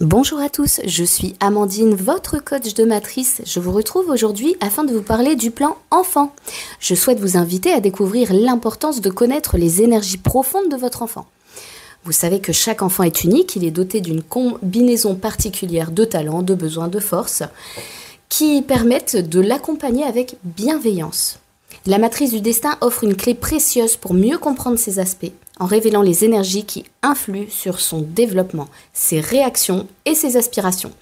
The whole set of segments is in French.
Bonjour à tous, je suis Amandine, votre coach de matrice. Je vous retrouve aujourd'hui afin de vous parler du plan enfant. Je souhaite vous inviter à découvrir l'importance de connaître les énergies profondes de votre enfant. Vous savez que chaque enfant est unique, il est doté d'une combinaison particulière de talents, de besoins, de forces qui permettent de l'accompagner avec bienveillance. La matrice du destin offre une clé précieuse pour mieux comprendre ces aspects, en révélant les énergies qui influent sur son développement, ses réactions et ses aspirations.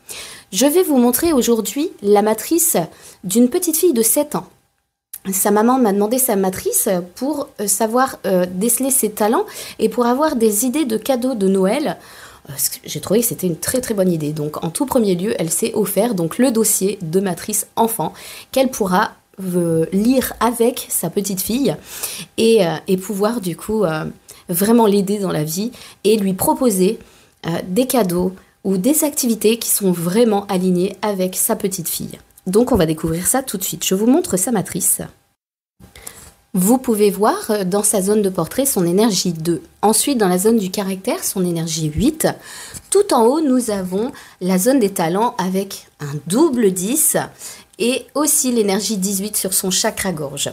Je vais vous montrer aujourd'hui la matrice d'une petite fille de 7 ans. Sa maman m'a demandé sa matrice pour savoir déceler ses talents et pour avoir des idées de cadeaux de Noël. J'ai trouvé que c'était une très très bonne idée. Donc en tout premier lieu, elle s'est offert donc le dossier de matrice enfant qu'elle pourra lire avec sa petite fille et pouvoir du coup vraiment l'aider dans la vie et lui proposer des cadeaux ou des activités qui sont vraiment alignées avec sa petite fille. Donc on va découvrir ça tout de suite. Je vous montre sa matrice. Vous pouvez voir dans sa zone de portrait son énergie 2. Ensuite, dans la zone du caractère, son énergie 8. Tout en haut, nous avons la zone des talents avec un double 10 et aussi l'énergie 18 sur son chakra-gorge.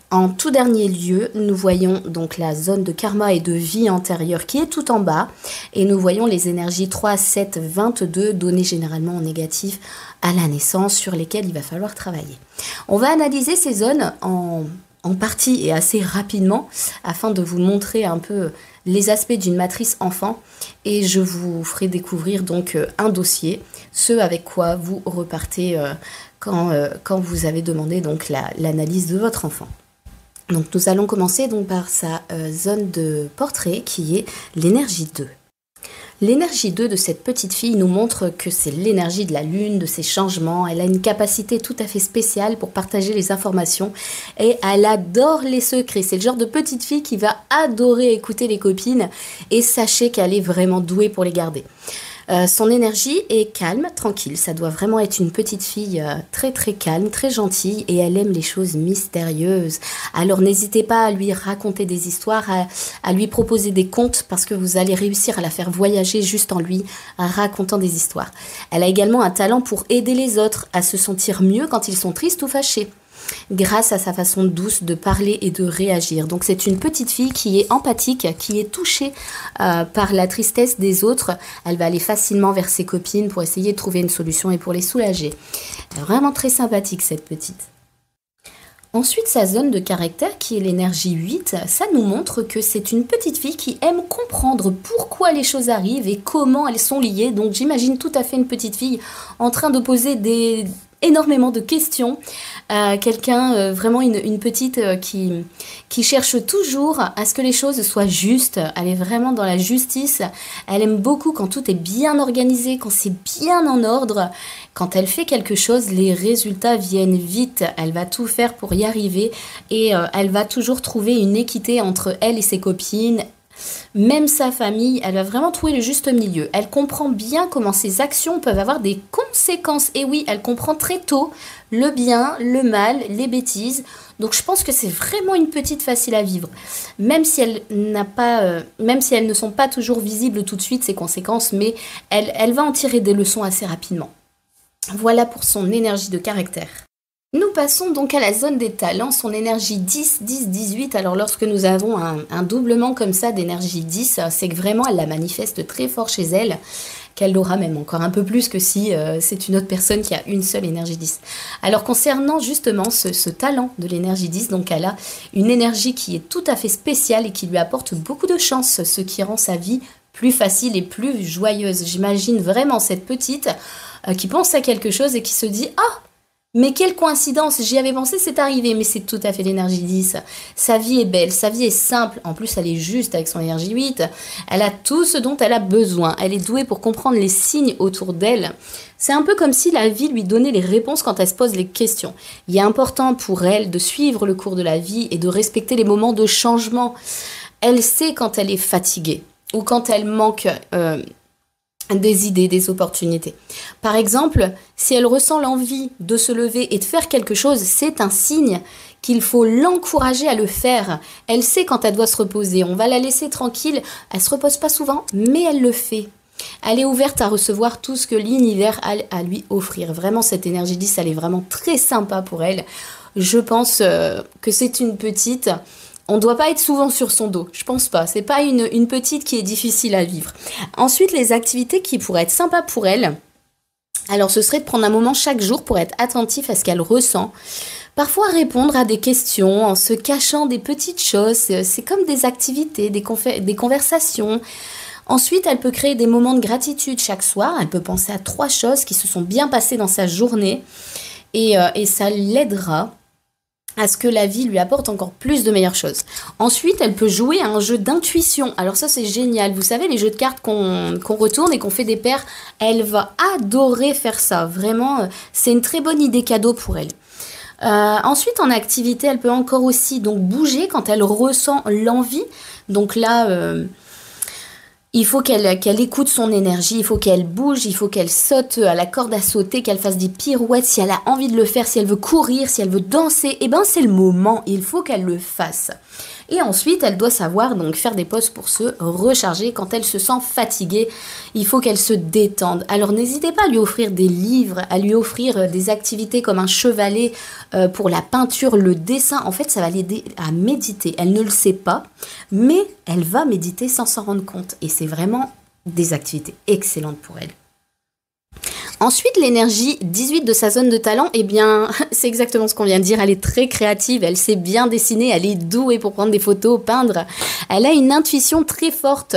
En tout dernier lieu, nous voyons donc la zone de karma et de vie antérieure qui est tout en bas. Et nous voyons les énergies 3, 7, 22 données généralement en négatif à la naissance sur lesquelles il va falloir travailler. On va analyser ces zones en partie et assez rapidement afin de vous montrer un peu les aspects d'une matrice enfant. Et je vous ferai découvrir donc un dossier, ce avec quoi vous repartez quand vous avez demandé donc l'analyse de votre enfant. Donc nous allons commencer donc par sa zone de portrait qui est l'énergie 2. L'énergie 2 de cette petite fille nous montre que c'est l'énergie de la lune, de ses changements. Elle a une capacité tout à fait spéciale pour partager les informations et elle adore les secrets. C'est le genre de petite fille qui va adorer écouter les copines et sachez qu'elle est vraiment douée pour les garder. Son énergie est calme, tranquille. Ça doit vraiment être une petite fille très très calme, très gentille et elle aime les choses mystérieuses. Alors n'hésitez pas à lui raconter des histoires, à lui proposer des contes parce que vous allez réussir à la faire voyager juste en lui racontant des histoires. Elle a également un talent pour aider les autres à se sentir mieux quand ils sont tristes ou fâchés, grâce à sa façon douce de parler et de réagir. Donc c'est une petite fille qui est empathique, qui est touchée par la tristesse des autres. Elle va aller facilement vers ses copines pour essayer de trouver une solution et pour les soulager. Vraiment très sympathique cette petite. Ensuite, sa zone de caractère qui est l'énergie 8, ça nous montre que c'est une petite fille qui aime comprendre pourquoi les choses arrivent et comment elles sont liées. Donc j'imagine tout à fait une petite fille en train de poser énormément de questions. Quelqu'un, vraiment une petite qui cherche toujours à ce que les choses soient justes. Elle est vraiment dans la justice. Elle aime beaucoup quand tout est bien organisé, quand c'est bien en ordre. Quand elle fait quelque chose, les résultats viennent vite. Elle va tout faire pour y arriver et elle va toujours trouver une équité entre elle et ses copines. Même sa famille, elle va vraiment trouver le juste milieu. Elle comprend bien comment ses actions peuvent avoir des conséquences. Et oui, elle comprend très tôt le bien, le mal, les bêtises. Donc je pense que c'est vraiment une petite facile à vivre. Même si elle ne sont pas toujours visibles tout de suite, ces conséquences, mais elle va en tirer des leçons assez rapidement. Voilà pour son énergie de caractère. Nous passons donc à la zone des talents, son énergie 10, 10, 18. Alors lorsque nous avons un doublement comme ça d'énergie 10, c'est que vraiment elle la manifeste très fort chez elle, qu'elle l'aura même encore un peu plus que si c'est une autre personne qui a une seule énergie 10. Alors concernant justement ce talent de l'énergie 10, donc elle a une énergie qui est tout à fait spéciale et qui lui apporte beaucoup de chance, ce qui rend sa vie plus facile et plus joyeuse. J'imagine vraiment cette petite qui pense à quelque chose et qui se dit « Ah !» Mais quelle coïncidence, j'y avais pensé, c'est arrivé, mais c'est tout à fait l'énergie 10. Sa vie est belle, sa vie est simple, en plus elle est juste avec son énergie 8. Elle a tout ce dont elle a besoin, elle est douée pour comprendre les signes autour d'elle. C'est un peu comme si la vie lui donnait les réponses quand elle se pose les questions. Il est important pour elle de suivre le cours de la vie et de respecter les moments de changement. Elle sait quand elle est fatiguée ou quand elle manque des idées, des opportunités. Par exemple, si elle ressent l'envie de se lever et de faire quelque chose, c'est un signe qu'il faut l'encourager à le faire. Elle sait quand elle doit se reposer. On va la laisser tranquille. Elle se repose pas souvent, mais elle le fait. Elle est ouverte à recevoir tout ce que l'univers a à lui offrir. Vraiment, cette énergie 10, elle est vraiment très sympa pour elle. Je pense que c'est une petite... On ne doit pas être souvent sur son dos, je pense pas. C'est pas une petite qui est difficile à vivre. Ensuite, les activités qui pourraient être sympas pour elle, alors ce serait de prendre un moment chaque jour pour être attentif à ce qu'elle ressent. Parfois répondre à des questions en se cachant des petites choses. C'est comme des activités, des conversations. Ensuite, elle peut créer des moments de gratitude chaque soir. Elle peut penser à 3 choses qui se sont bien passées dans sa journée. Et ça l'aidera à ce que la vie lui apporte encore plus de meilleures choses. Ensuite, elle peut jouer à un jeu d'intuition. Alors ça, c'est génial. Vous savez, les jeux de cartes qu'on retourne et qu'on fait des paires, elle va adorer faire ça. Vraiment, c'est une très bonne idée cadeau pour elle. Ensuite, en activité, elle peut encore aussi donc bouger quand elle ressent l'envie. Donc là... il faut qu'elle écoute son énergie, il faut qu'elle bouge, il faut qu'elle saute à la corde à sauter, qu'elle fasse des pirouettes. Si elle a envie de le faire, si elle veut courir, si elle veut danser, eh ben c'est le moment, il faut qu'elle le fasse. Et ensuite, elle doit savoir donc faire des pauses pour se recharger. Quand elle se sent fatiguée, il faut qu'elle se détende. Alors n'hésitez pas à lui offrir des livres, à lui offrir des activités comme un chevalet pour la peinture, le dessin. En fait, ça va l'aider à méditer. Elle ne le sait pas, mais elle va méditer sans s'en rendre compte. Et c'est vraiment des activités excellentes pour elle. Ensuite, l'énergie 18 de sa zone de talent, eh bien, c'est exactement ce qu'on vient de dire. Elle est très créative, elle sait bien dessiner, elle est douée pour prendre des photos, peindre. Elle a une intuition très forte.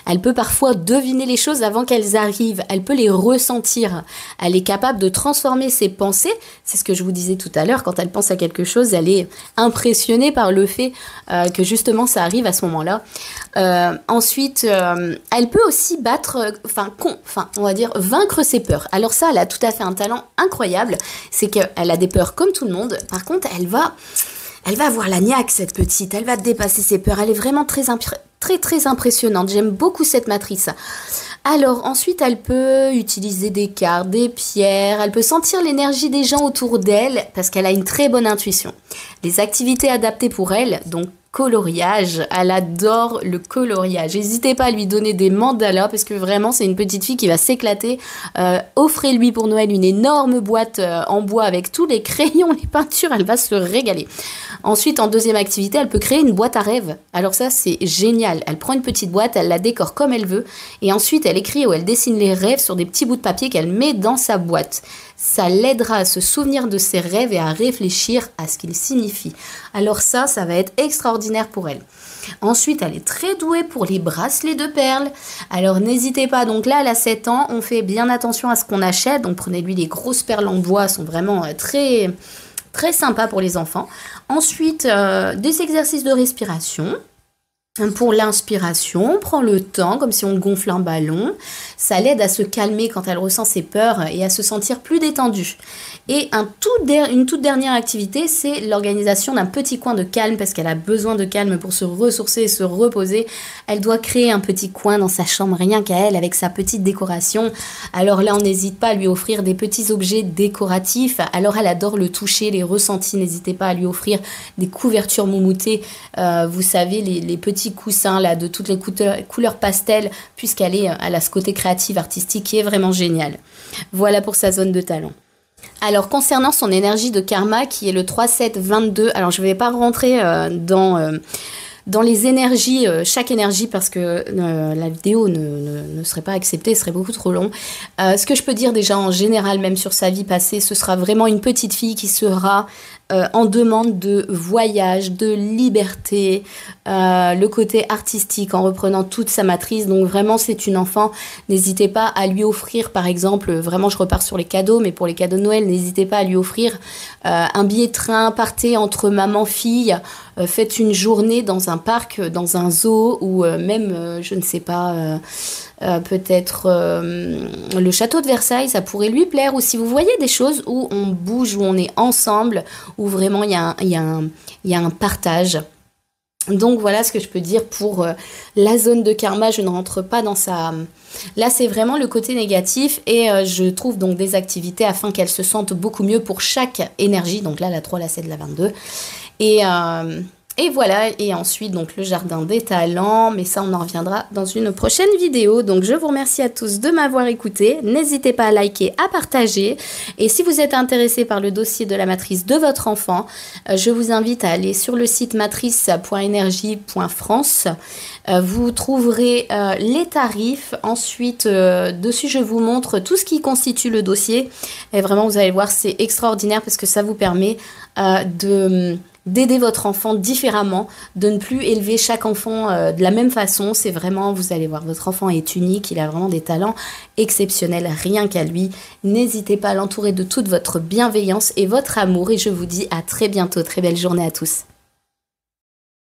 Elle peut parfois deviner les choses avant qu'elles arrivent. Elle peut les ressentir. Elle est capable de transformer ses pensées. C'est ce que je vous disais tout à l'heure. Quand elle pense à quelque chose, elle est impressionnée par le fait que justement ça arrive à ce moment-là. Ensuite, elle peut aussi on va dire, vaincre ses peurs. Alors ça, elle a tout à fait un talent incroyable. C'est qu'elle a des peurs comme tout le monde. Par contre, elle va avoir la niaque, cette petite. Elle va dépasser ses peurs. Elle est vraiment très impressionnante. J'aime beaucoup cette matrice. Alors ensuite, elle peut utiliser des cartes, des pierres. Elle peut sentir l'énergie des gens autour d'elle parce qu'elle a une très bonne intuition. Les activités adaptées pour elle, donc coloriage, elle adore le coloriage. N'hésitez pas à lui donner des mandalas parce que vraiment c'est une petite fille qui va s'éclater. Offrez-lui pour Noël une énorme boîte en bois avec tous les crayons, les peintures, elle va se régaler. Ensuite, en deuxième activité, elle peut créer une boîte à rêves. Alors ça, c'est génial. Elle prend une petite boîte, elle la décore comme elle veut et ensuite elle écrit ou elle dessine les rêves sur des petits bouts de papier qu'elle met dans sa boîte. Ça l'aidera à se souvenir de ses rêves et à réfléchir à ce qu'ils signifient. Alors ça va être extraordinaire pour elle. Ensuite, elle est très douée pour les bracelets de perles. Alors n'hésitez pas, donc là elle a 7 ans, on fait bien attention à ce qu'on achète. Donc prenez-lui les grosses perles en bois, sont vraiment très, très sympas pour les enfants. Ensuite, des exercices de respiration. Pour l'inspiration, on prend le temps, comme si on gonfle un ballon. Ça l'aide à se calmer quand elle ressent ses peurs et à se sentir plus détendue. Et une toute dernière activité, c'est l'organisation d'un petit coin de calme parce qu'elle a besoin de calme pour se ressourcer et se reposer. Elle doit créer un petit coin dans sa chambre, rien qu'à elle, avec sa petite décoration. Alors là, on n'hésite pas à lui offrir des petits objets décoratifs. Alors elle adore le toucher, les ressentis. N'hésitez pas à lui offrir des couvertures moumoutées. Vous savez, les petits coussins là, de toutes les couleurs pastel, puisqu'elle a ce côté créatif, artistique qui est vraiment génial. Voilà pour sa zone de talent. Alors concernant son énergie de karma qui est le 3-7-22, alors je ne vais pas rentrer dans les énergies, chaque énergie parce que la vidéo ne serait pas acceptée, ce serait beaucoup trop long. Ce que je peux dire déjà en général, même sur sa vie passée, ce sera vraiment une petite fille qui sera en demande de voyage, de liberté, le côté artistique en reprenant toute sa matrice. Donc vraiment c'est une enfant, n'hésitez pas à lui offrir par exemple, vraiment je repars sur les cadeaux, mais pour les cadeaux de Noël, n'hésitez pas à lui offrir un billet de train, partez entre maman-fille, faites une journée dans un parc, dans un zoo ou même, je ne sais pas... peut-être le château de Versailles, ça pourrait lui plaire. Ou si vous voyez des choses où on bouge, où on est ensemble, où vraiment il y a un partage. Donc voilà ce que je peux dire pour la zone de karma. Je ne rentre pas dans ça. Là c'est vraiment le côté négatif et je trouve donc des activités afin qu'elle se sente beaucoup mieux pour chaque énergie. Donc là la 3, la 7, la 22. Et voilà, et ensuite donc le jardin des talents, mais ça on en reviendra dans une prochaine vidéo. Donc je vous remercie à tous de m'avoir écouté, n'hésitez pas à liker, à partager, et si vous êtes intéressé par le dossier de la matrice de votre enfant, je vous invite à aller sur le site matrice.energie.france. Vous trouverez les tarifs, ensuite dessus je vous montre tout ce qui constitue le dossier, et vraiment vous allez voir c'est extraordinaire parce que ça vous permet d'aider votre enfant différemment, de ne plus élever chaque enfant de la même façon. C'est vraiment, vous allez voir, votre enfant est unique, il a vraiment des talents exceptionnels, rien qu'à lui. N'hésitez pas à l'entourer de toute votre bienveillance et votre amour et je vous dis à très bientôt. Très belle journée à tous.